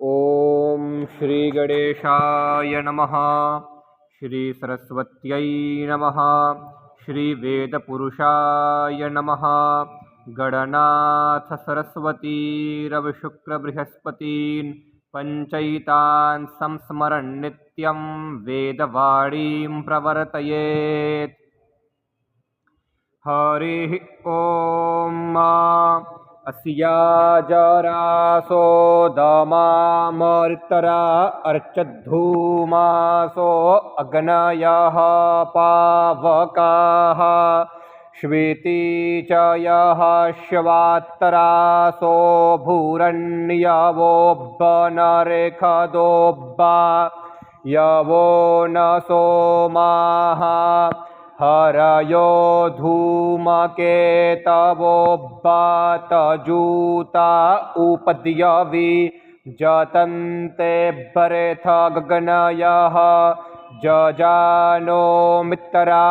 ॐ श्रीगणेशाय नमः। श्रीसरस्वत्यै नमः। श्रीवेदपुरुषाय नमः। गणनाथ सरस्वतीरविशुक्रबृहस्पतीन् पञ्चैतान् संस्मरन् नित्यं वेदवाणीं प्रवर्तयेत्। हरिः ॐ। अस्या जरासो दमामर्तरा अर्चद्धूमासो अग्नयः पावकाः श्वेती च यः श्वात्तरासो भूरण्यवोऽब्बनरेखदोऽब्बा यवो न सोमाः हरयो धूमकेतवोऽब्बातजूता उपद्यवि जतन्ते बरेथ गगनयः जजानो मित्रा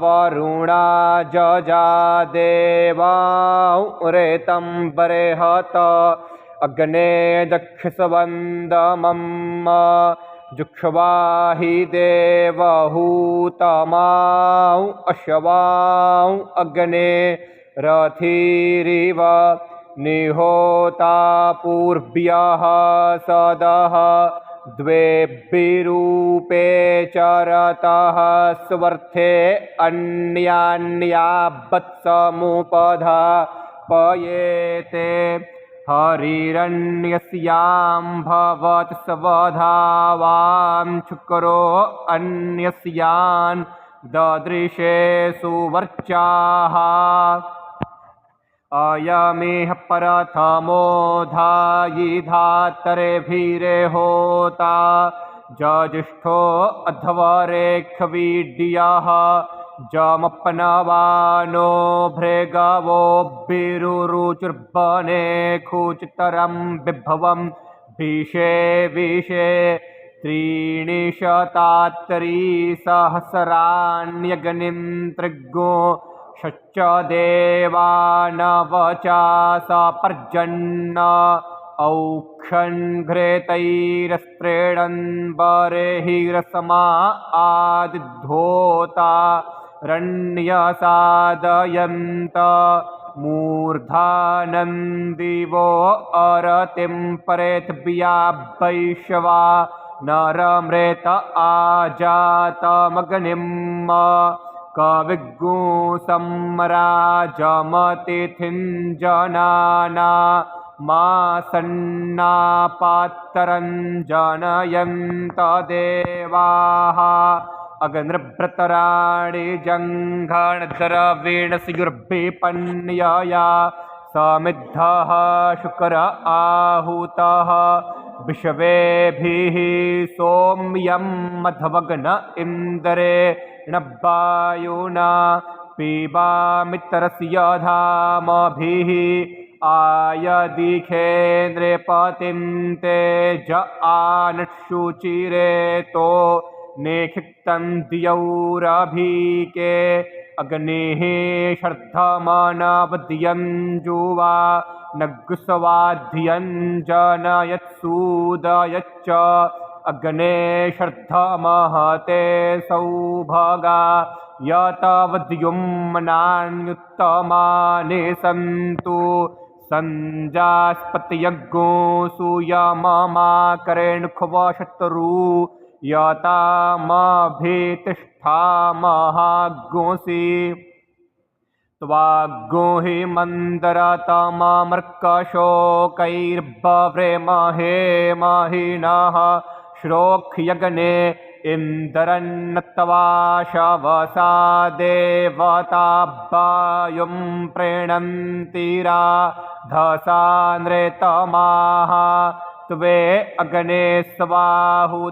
वरुणा जजादेवारेतं बरेहत अग्ने दक्षसवन्दमम् जुक्ष्वाहि देवहूतमां अश्वां अग्ने रथिरिव निहोता पूर्व्यः सदः द्वेभिरूपे चरतः स्वर्थे अन्यान्या वत्समुपधा पयेते हरिरन्यस्यां भवत् स्वधावां शुक्रो अन्यस्यान् ददृशे सुवर्चाः अयमेह प्रथमो धायि धातरेभिरे होता जज्ष्ठो अध्वरेख्वीड्यः जमपनवानो भृगवो बिरुरुचुर्बने खूचितरं बिभवं विषे विषे त्रीणि शतात्तरीसहस्राण्यग्निं त्रिगो षच्च देवानवचा सपर्जन्न औक्षन् घृतैरस्त्रीणन् बर्हिरसमा आदिद्धोता रण्यसादयन्त मूर्धानं दिवो अरतिं परेद्भ्या वैश्वा नरमृत आजातमग्निं कविगुसम्राजमतिथिं जनाना मासन्नापात्तरं जनयन्त देवाः अग्निर्भृतराणि जङ्घणद्रवीणस्युर्भिपन्यया समिद्धः शुक्र आहूतः विश्वेभिः सोम्यं मध्वग्न इन्द्रेण वायुना पीबामित्रस्य धामभिः आयदिखेन्द्रपतिं तेज आनशुचिरेतो नेक्षिप्तं द्यौरभीके अग्निः श्रद्धमनवद्यं जुवा नग्स्वाध्यं जनयत्सूदयच्च अग्ने श्रद्धमहते सौभगा यतवद्युम्नान्युत्तमानि सन्तु सञ्जास्पत्यज्ञो सूयममाकरेणुख्वशत्रु यतामभितिष्ठामहाग्ंसि त्वाग्गो हि मन्दरतममर्कशोकैर्बव्रेमहे महिनः श्रोक्ष्यग्ने इन्द्रन्नत्वा शवसा देवता वायुं प्रीणन्तिरा धसा नृतमाः त्वे अग्ने स्वाहुतपर्यासः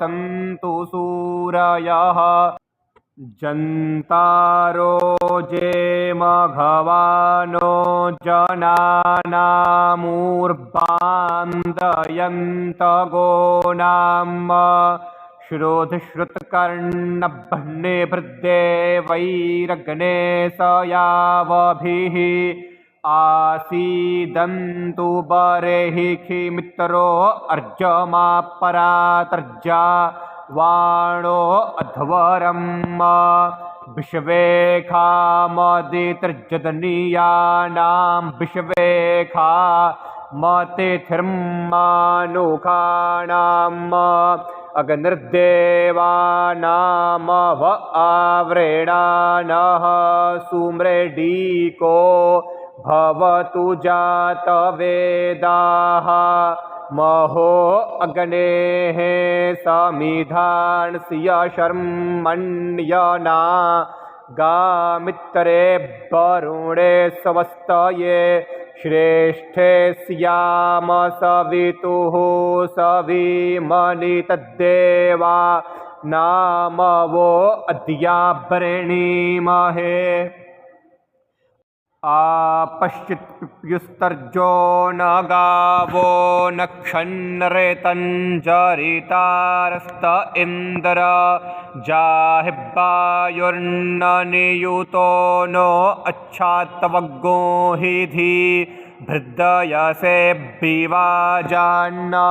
सन्तु सूरयः जन्तारो जेमघवानो जनानामूर्बान्दयन्त गोनाम् श्रोतश्रुतकर्णभ्ने भृद्देवैरग्ने स यावभिः आसीदन्तु बर्हिषि मित्रो अर्जमा परातर्जा वाणो अध्वरम् विश्वेखामदितर्जदनीयानां विश्वेखा मतिथिर्मानुखाणाम् अग्निर्देवानामव आवृणानः सुमृडीको भवतु जातवेदाः महो अग्नेः समिधानस्य शर्मण्यना गामित्रे वरुणे स्वस्तये श्रेष्ठे स्याम सवितुः सविमनि तद्देवा नामवो अद्यावृणीमहे आपश्चित्प्युस्तर्जो न गावो न क्षन्नरेतञ्जरितारस्त इन्द्र जाहिवायुर्न नियुतो नो अच्छात्वग्गो हि धी भृदयसे विवाजान्न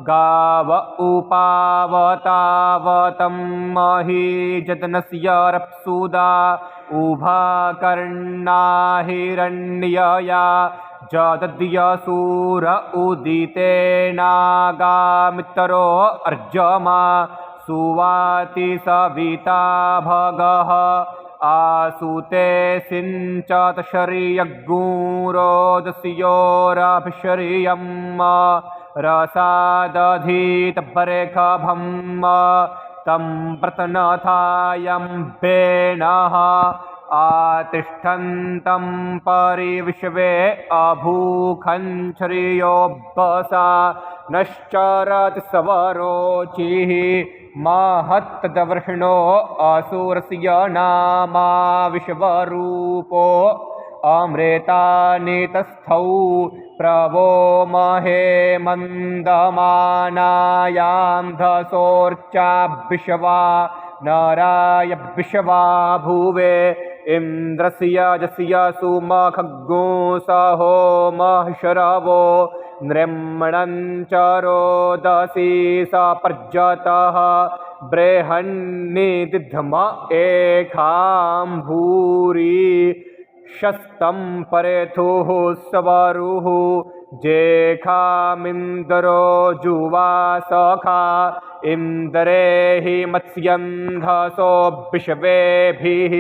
गाव उपावतावतं मही जतनस्य रप्सुदा उभाकर्णा हिरण्यया जदद्यसूर उदितेनागामित्रो अर्जमा सुवाति सविता भगः आसुते सिञ्चत शरीयगूरोदस्योरभिशरीयम् रसादधीतबरेखभम् तं प्रतनथायं बेनः आतिष्ठन्तं परिविश्वे अभूखञ्छ्रियोऽब्बसा नश्चरति सवरोचिः महत्तदवृषणो असुरस्य नामा विश्वरूपो अमृतानितस्थौ प्रवो महे मन्दमानायां धसोर्चा विश्वा नराय विश्वा भुवे इन्द्रस्य यस्य सुमखग्गो सहो महिषरवो नृम्णञ्चरोदसी सपर्जतः बृहन्निदिध्म एखां भूरि शस्तं परेथुः स्वरुः जेखामिन्द्रो जुवा सखा इन्द्रे हि मत्स्यन्धसो विश्वेभिः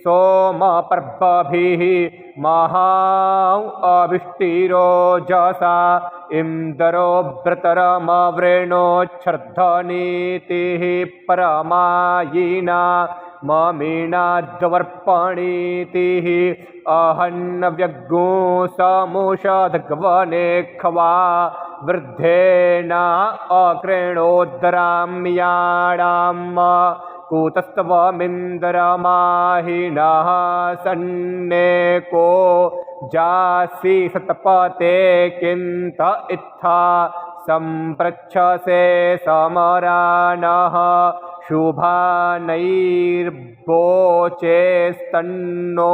सोमपर्वभिः महा अभिष्टिरोजसा इन्द्रो व्रतरमवृणोच्छर्धनीतिः परमायिना ममीनाद्वर्पणीतिः अहन्नव्यग्गो समुषधग्वने खवा वृद्धेन अकृणोद्धराम्याणाम् कूतस्त्वमिन्द्रमाहिनः सन्नेको जासि सतपते किन्त इत्था सम्पृच्छसे समरानः शुभानैर्वोचेस्तन्नो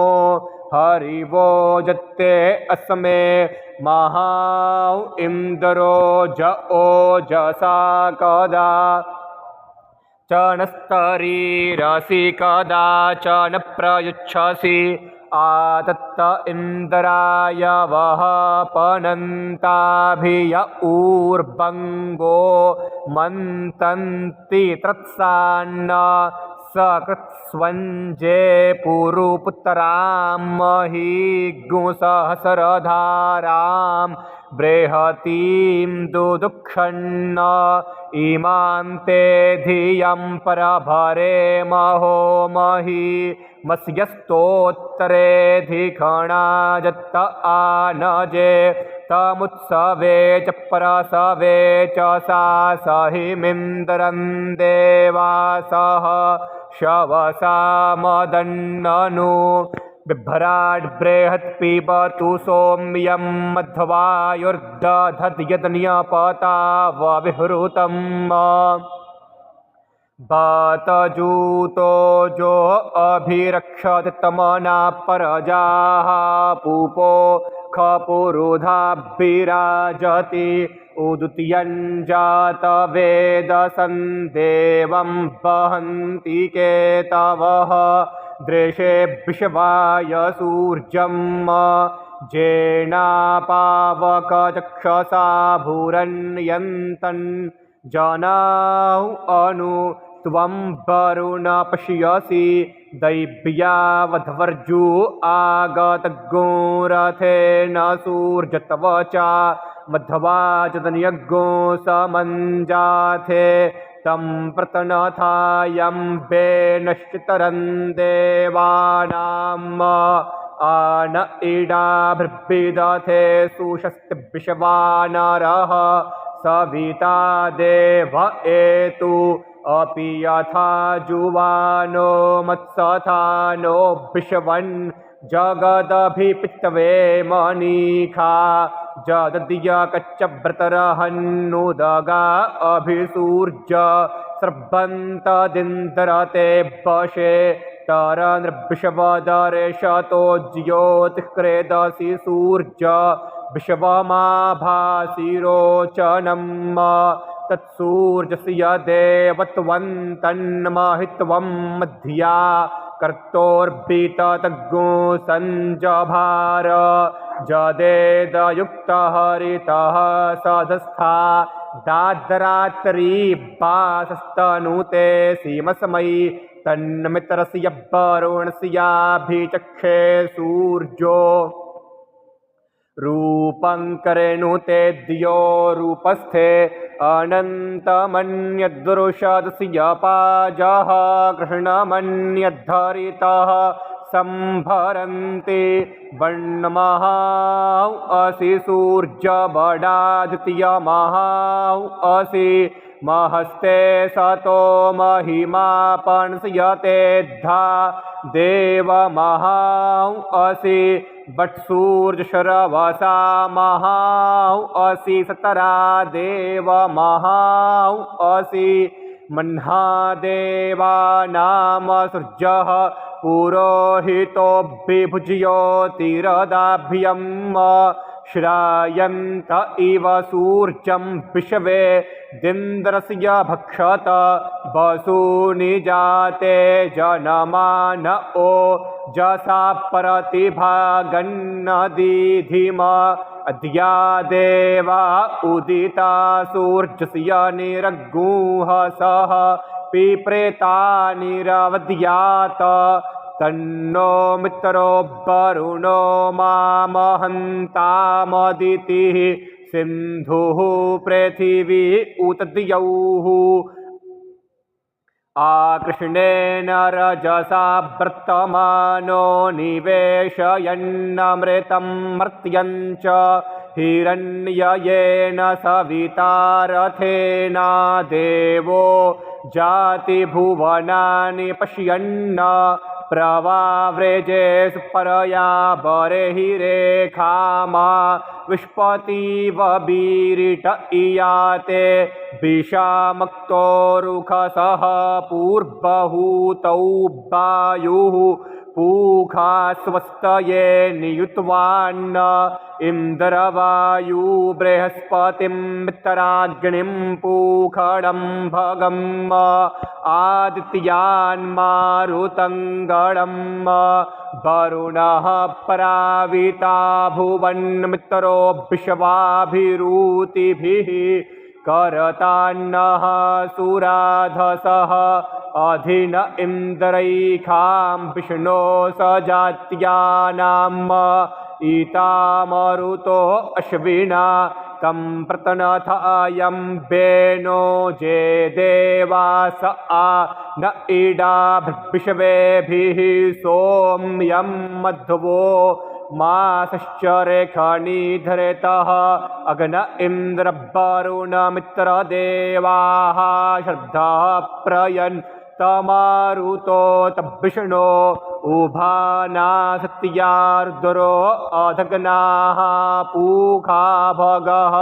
हरिवो जत्ते अस्मे महा इन्द्रो ज ओजसा कदा च न स्तरीरसि कदा च न प्रयुच्छसि आदत्त इन्द्राय वः पनन्ताभिय ऊर्वङ्गो मन्तन्ति तत्सान्न सकृत्स्वञ्जे पुरुपुत्रां महीगुसहस्रधारां बृहतीं दुदुक्षन्न इमां ते धियं परभरे महो मही मस्यस्तोत्तरेऽधिखणाजत्त आनजे तमुत्सवे च परसवे च सा सहिमिन्द्रं देवासः शवसा मदन्ननु बिभ्राड् बृहत् पिबतु सौम्यं मध्वायुर्दधद् यदन्यपता वविहृतम् बातजूतो जो अभिरक्षत तमना परजाः पूपो खपुरुधा विराजति उदुत्यञ्जात वेदसं देवं वहन्ति केतवः दृशे विश्वाय सूर्यं जेनापावकचक्षसा भूरण्यन्तन् जनाउ अनु त्वं वरुण पश्यसि दैव्यावध्वर्जु आगतगोरथेन सूर्यत्वचा मध्वाचतन्यज्ञो समञ्जाथे तं प्रतनथायं वेनश्चितरं देवानाम् आन इडाभिर्विदथे सुषस्तिविश्वानरः सविता देव एतु अपि यथा जुवानो मत्सथानो विश्वन् जगदभिपित्वे मनीखा जदद्यकच्चव्रतरहन्नुदगा अभिसूर्ज स्रवन्तदिन्द्रते वशे तरनृविश्वदर्शतो ज्योतिःक्रेदसि सूर्य विश्वमाभासिरोचनं तत्सूर्यस्य देवत्वन्तन्महित्वं मध्या कर्तोर्बिततज्ञो सञ्जभार जदेदयुक्तहरितः सधस्था दाद्रात्री वासस्तनुते सीमसमयी तन्मित्रस्य वरुणस्याभिचक्षे सूर्यो रूपं करेणुते द्यो रूपस्थे अनन्तमन्यद्वरुषदस्य पाजः कृष्णमन्यद्धरितः संभरन्ति वर्णमहां असि सूर्यबडादित्यमहां असि महस्ते सतो महिमापणस्यते धा देवमहां असि वत्सूर्यशरवसा महां असि सतरा देवमहां असि मह्नादेवानाम सूर्यः पुरोहितो विभुज्योतिरदाभ्यं श्रायन्त इव सूर्यं विश्वे दिन्द्रस्य भक्षत वसूनि जाते जनमान ओ जसा प्रतिभागन्नदीधिम अद्या देवा उदिता सूर्यस्य निरगुहसः पिप्रेता निरवद्यात तन्नो मित्रो वरुणो मामहन्तामदितिः सिन्धुः पृथिवी उत द्यौः आकृष्णेन रजसा वर्तमानो निवेशयन्नमृतं मर्त्यं च हिरण्ययेन सविता रथेन देवो जातिभुवनानि पश्यन्न प्रवाव्रेजे परया बर्हिरेखामा विष्पतिव बीरिट इयाते विषामक्तोरुखसः पूर्वहूतौ वायुः पूखा स्वस्तये नियुत्वान्न इन्द्रवायु बृहस्पतिं मित्राग्निं पूखणं भगम् आदित्यान्मारुतं वरुणः पराविता भुवन्मित्रो विश्वाभिरूतिभिः करतान्नः सुराधसः अधिन इन्द्रैखां विष्णो सजात्यानाम् ईतामरुतो अश्विना तं प्रतनथायं वेनो जे देवास आ न ईडा विश्वेभिः सोम्यं मध्वो मासश्चरेखणीधरतः अग्न इन्द्र वरुण मित्रदेवाः श्रद्धा प्रयन् तमारुतो तद्विष्णो उभाना सत्यार्द्रो अधग्नाः पूखा भगः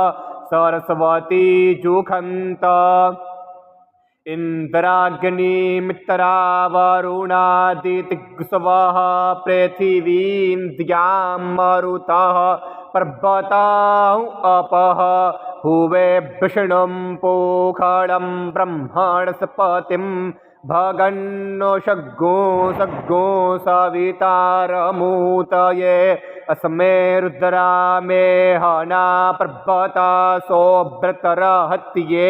सरस्वती जुखन्त इंद्राग्निमित्रा वरुणादितिग्सवः पृथिवीन्द्रियां मरुतः पर्वतां अपः हुवे विष्णुं पोखलं ब्रह्मणस्पतिं भगन्नो शग्गो सग्गो सवितारमूतये अस्मे रुद्रा मे हना पर्वता सोभ्रतरहत्ये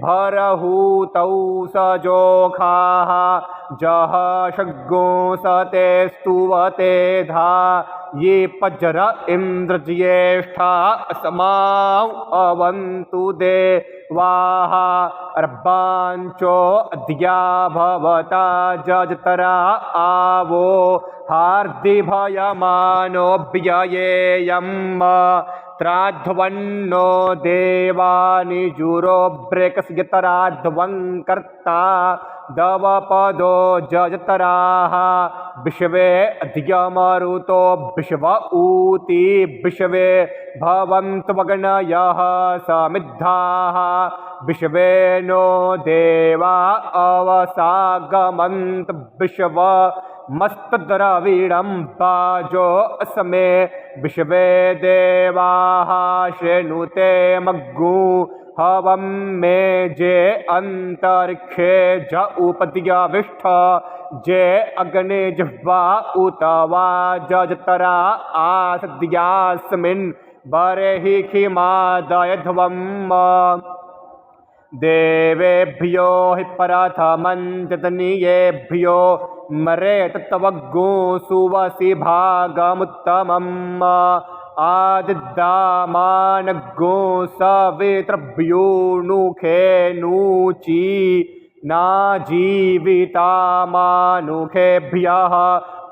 भरहूतौ सजोखाः जह शग्गो सते स्तुवते धा ये पज्र इंद्रज्येष्ठा अस्माउ अवन्तु देवाः अर्बांचो अद्या भवता जजतरा आवो हार्दिभयमानोऽव्ययेयम् त्राध्वन्नो देवानिजुरो ब्रेकस्यतराध्वं कर्ता दवपदो जजतराः विश्वे अध्यमरुतो विश्व ऊती विश्वे भवन्तवग्नयः समिद्धाः विश्वे नो देवा अवसागमन्त विश्व मस्तद्रविणं बाजो अस्मे विश्वे देवाः श्रेणुते मग्गु हवं मे जे अंतरिक्षे ज उपद्यविष्ठ जे अग्ने जिह्वा उत वा जजतरा आसद्यास्मिन् बर्हि खिमादयध्वम् देवेभ्यो हि प्रथमञ्जतनीयेभ्यो मरे तत्त्वज्ञो सुवसि भागमुत्तमम् आदिद्दामानज्ञो सवितृभ्यो नुखे नूची नाजीवितामानुखेभ्यः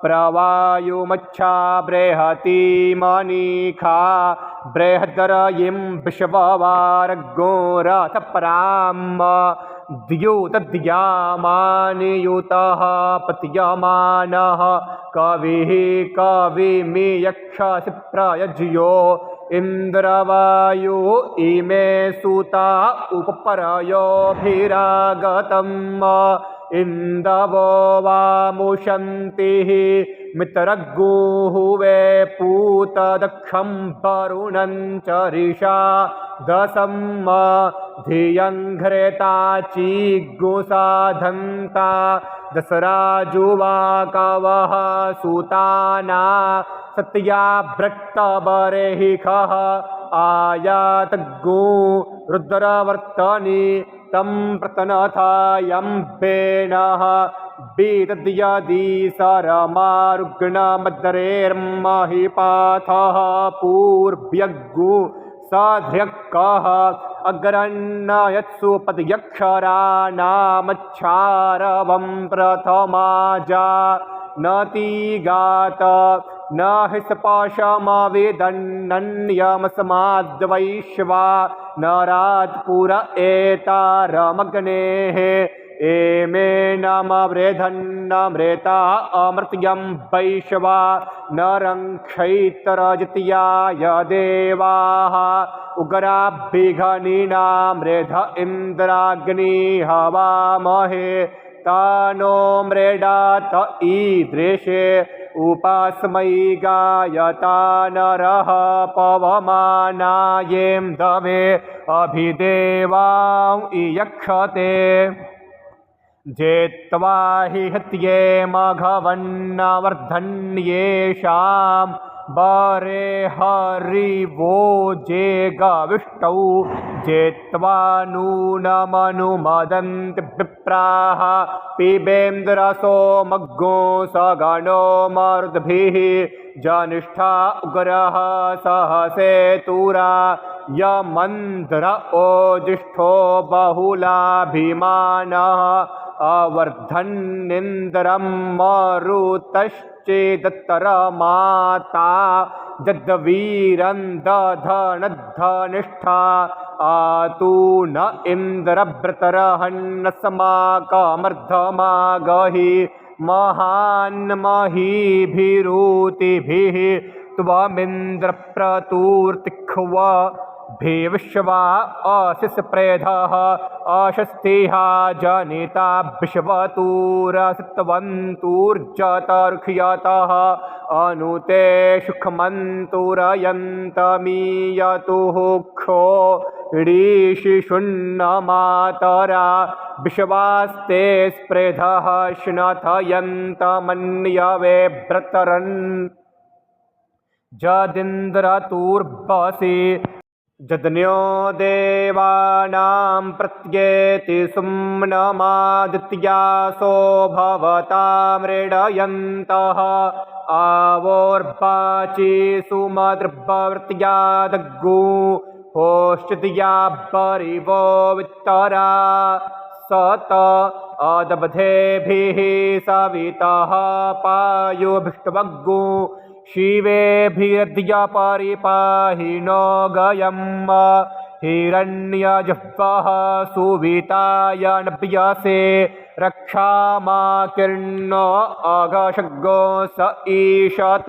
प्रवायुमच्छा बृहती मनीखा बृहदरयिं विश्ववारगो रथपराम द्योतद्यामानियुतः पत्यमानः कविः कविमियक्षसि प्रयज्यो इंद्रवायु इमे सुता उपपरयोभिरागतम् इंदवो वामुशन्तिः मित्रगुः वे पूतदक्षं वरुणं च ऋषा दशं धियङ्घ्रेता चिग्गुसाधन्ता दशराजुवाकवः सुताना सत्या भ्रक्तबर्हिखः आयातगो रुद्रवर्तनी तं प्रतनथायं बेनः बीतद्यदि सरमारुग्णमद्रेर्महिपाथः पूर्व्यग्गु साध्र्यक्कः अग्रन्नयत्सु पदयक्षराणामच्छारवं प्रथमाजा नतिगात न हि स्पाशमविदन्नन्यमस्माद्वैश्वा नरात्पुर एतारमग्नेः एमे नमवृधन्नमृता अमृत्यं वैश्वा नरङ्क्षैतरजित्याय देवाः उग्राभिघनिनामृध इन्द्राग्नि हवामहे तानो मृडात ईदृशे उपास्मै गायता नरः पवमानायें दवे अभिदेवां इयक्षते जेत्वा हि हत्ये मघवन्नवर्धन्येषां बरे हरिवो जे गविष्टौ जेत्वा नूनमनुमदन्ति विप्राः पिबेन्द्रसो मग्गो सगणो मरुद्भिः जनिष्ठा उग्रः सहसेतुरा यमन्द्र ओजिष्ठो बहुलाभिमानः अवर्धन्निन्द्रं मरुतश्चेदत्तरमाता जद्वीरं दधनद्धनिष्ठा आतु न इन्द्रभृतरहन्नस्माकमर्धमागहि महान्महीभिरूतिभिः त्वमिन्द्रप्रतुर्तिक्ष्व विश्वा अशिष्प्रेधः अशस्तिः जनिता विश्वतूरसित्वन्तूर्जतर्क्ष्यतः अनुते सुखमन्तुरयन्तमीयतुः क्षो ऋषिषुण्णमातरा विश्वास्ते स्प्रेधः श्नथयन्तमन्यवे व्रतरन् जदिन्द्रतुर्वसि जदन्यो देवानां प्रत्येति सुम्नमादित्यासो भवतां मृडयन्तः आवोर्वाचि सुमदृभवृत्यादग्गु होश्चित्या परिवो वित्तरा सत अदबधेभिः सवितः पायुभिष्टवग्गु शिवेभिरद्य परिपाहिनो गयम् हिरण्यजिह्वः सुविताय नभ्यसे रक्षामाकीर्णो अघशग्गो स ईशत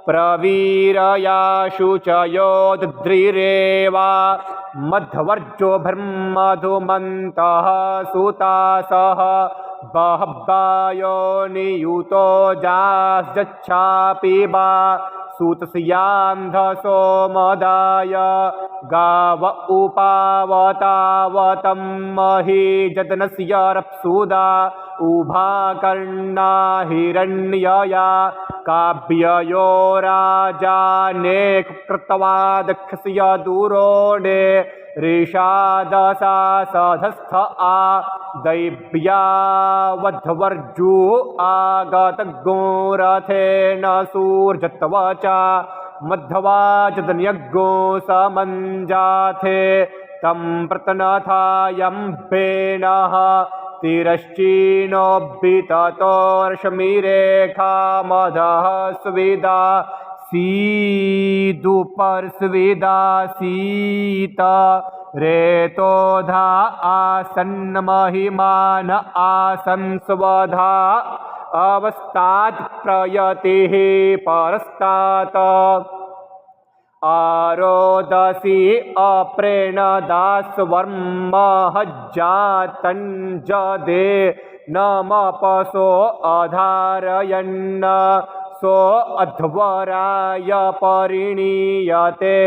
प्रवीरया शुचयो दद्रिरेवा मध्वर्जो ब्रह्मधुमन्तः सुतासः बहब्बायो नियुतो जाश्चापिबा सूतस्यान्धसो मदाय गाव उपावतावतं मही जतनस्य रप्सुदा उभाकर्णा हिरण्यया काव्ययो राजाने कृत्वा दक्षस्य दूरोणे ऋषादसा सधस्थ आ दैव्यावध्वर्जु आगतगोरथेन सूर्जत्वचा मध्वा जदन्यग्गो समञ्जाथे तं प्रतनथायम्भेनः तिरश्चीनोऽभिततोर्षमिरेखामधः स्विदा सीदुपर्स्विदा सीता रेतोधा आसन्नमहिमान आसंस्वधा अवस्तात् प्रयतिः परस्तात् आरोदसी अप्रेणदास्वर्महज्जातञ्जदे नमपसो अधारयन् सो अध्वराय परिणीयते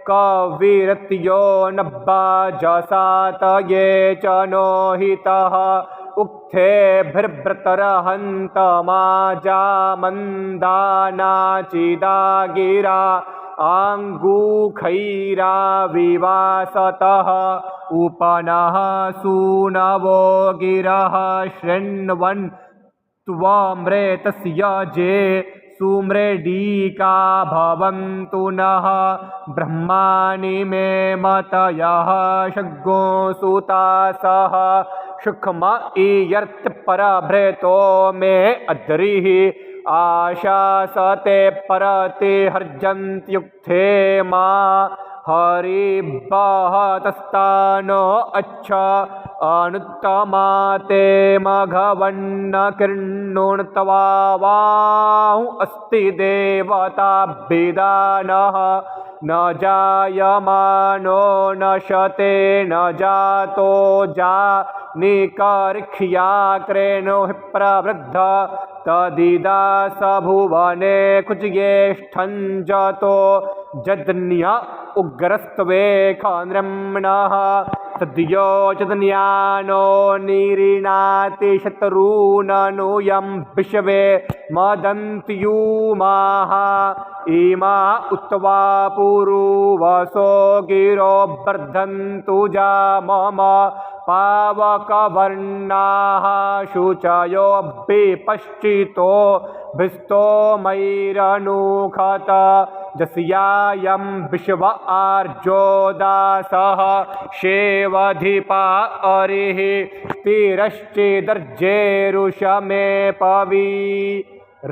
कविरत्यो नब्बाजसातये च नोहितः उक्थेभिर्भृतरहन्तमाजामन्दानाचिदा गिरा आङ्गूखैरा विवासतः उपनः सूनवो गिरः शृण्वन् त्वमृतस्य जे सुमृडीका भवन्तु नः ब्रह्माणि मे मतयः शग्गो सुतासः सुखम ईयर्तपरभृतो मे अद्रिः आशासते परते हर्जन्त्युक्थे मा हरिबहतस्तानो अच्छ अनुत्तमाते मघवन्न किर्णुण्त्वावाहु अस्ति देवताभिदानः न जायमानो न शते न जातो जानिकर्क्ष्याक्रेणो हि प्रवृद्ध तदिदा स भुवने कुज्येष्ठञ्जतो जदन्य उग्रस्त्वेखानृम्णः तद्यो जदन्यानो निरीणाति शत्रूननुयं विश्वे मदन्त्यूमाः इमा उक्त्वा पुरुवसो गिरो वर्धन्तु जा मम पावकवर्णाः शुचयो विपश्चितो भिस्तोमैरनुखत जस्यायं विश्व आर्जोदासः शेवधिपा अरिः तिरश्चिदर्जेरुषमे पवी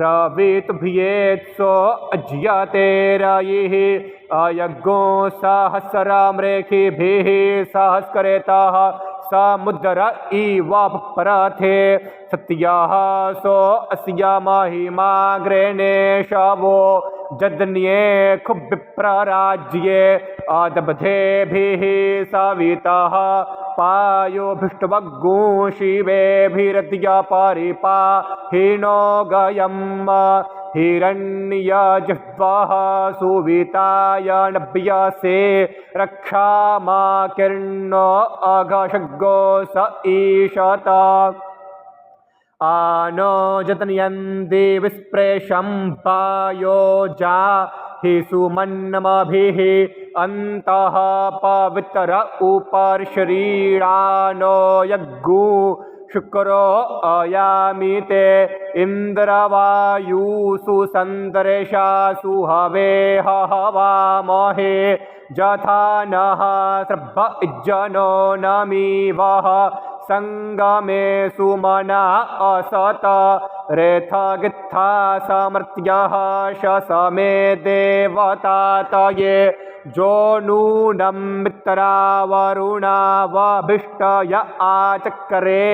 रवितुभ्येत्सो अज्यते रयिः अयज्ञो सहस्रमृखिभिः सहस्करेतः समुद्र इव परथे सत्याः सो अस्या महिमाग्रेणेशवो जदन्ये खुब्विप्रराज्ये आदबधेभिः सवितः पायोभिष्टवग्गो शिवेभिरद्या परिपाहिनो गयम् हिरण्यजिह्वः सुविताय नभ्यसे रक्षामा किर्णो अघशग्गो स ईशत आनो जतनयन्ति विस्प्रेशं पायो जा हि सुमन्नमभिः अन्तः पवित्र उपरिशरीरानो यज्ञो शुक्रो अयामिते इन्द्रवायुषु सन्दर्शासु हवे हवामहे यथा नः सर्भ इज्जनो नमीवः संगमे सुमना असत रेथगित्था समर्त्यः शसमे देवतातये जो नूनं मित्रा वरुणावभिष्टय आचक्रे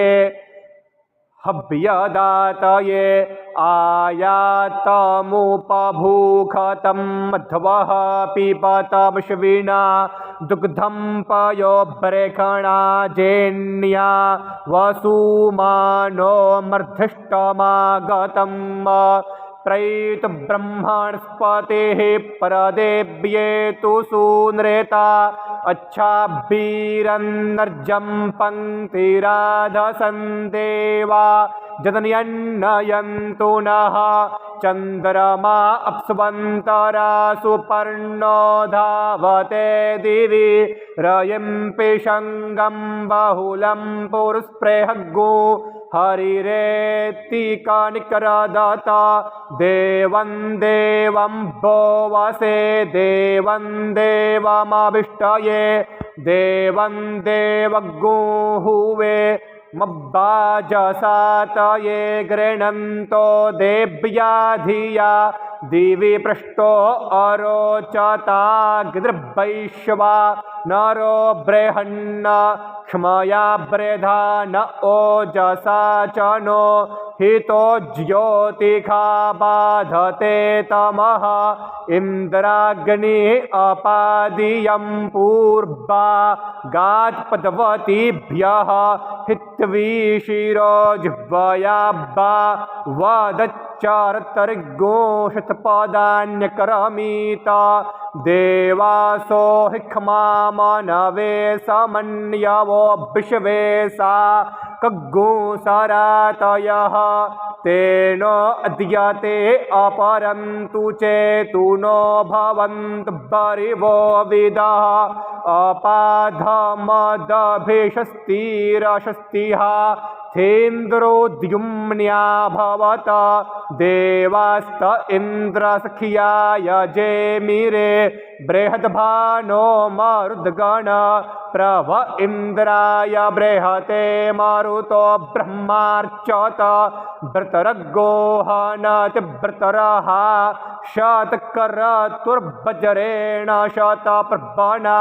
हव्यदातये आयातमुपभूखतं मध्वः पिबतमश्विना दुग्धं पयोब्रेखणा जेन्या वसुमानो मर्धिष्टमागतम् प्रैत ब्रह्मणस्पतिः परदेव्ये तु सूनृता अच्छाभिरन्नर्जं पङ्क्तिराधसन्देवा जदन्यन्नयन्तु नः चन्द्रमा अप्सुवन्तरा सुपर्णो धावते दिवि रयिं पिशङ्गं बहुलं पुरुस्पृहग्गो हरिरेति कानिकरदता देवं देवं भोवसे देवं देवमभिष्टये देवं देवगुहुवे मब्बाजसातये गृह्णन्तो देव्या धिया दिवि पृष्टो अरोचता गिदृभैश्वा नरो बृहन्न क्षमया बृधा न ओजसा च नो हितो ज्योतिखा बाधते तमः इंद्राग्नि अपादियं पूर्वा गात्पदवतीभ्यः हित्वीशिरो जिह्वयाब्बा वदच्चरतर्गोषत्पदान्यकरमीत देवासो हिक्मामनवे समन्यवो विश्वेसा कग्गुसरातयः तेनो अद्यते अपरन्तु चेतुनो भवन्तु बरिवो विदः अपाधमदभिषस्तिरशस्तिः थेन्द्रोद्युम्न्या भवत देवास्त इन्द्रसख्याय जेमिरे बृहद्भानो मरुद्गण प्रभ इन्द्राय बृहते मरुतो ब्रह्मार्चत भृतरगोहनतिभृतरः शतकरतुर्वज्रेण शतप्रभना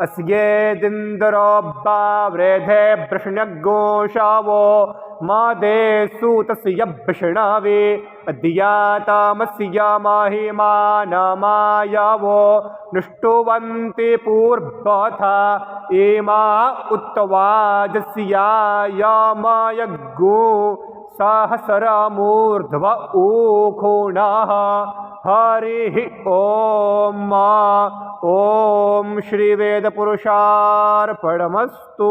अस्येदिन्द्रो बावृधे वृष्ण्यगोषवो मदेषु तस्य विष्णवे अद्यातमस्य महिमानमायवो नुष्टुवन्ति पूर्वथा इमा उत्तवाजस्यायमयज्ञो सहस्रमूर्ध्व ऊखुणः हरिः ॐ ॐ श्रीवेदपुरुषार्पणमस्तु।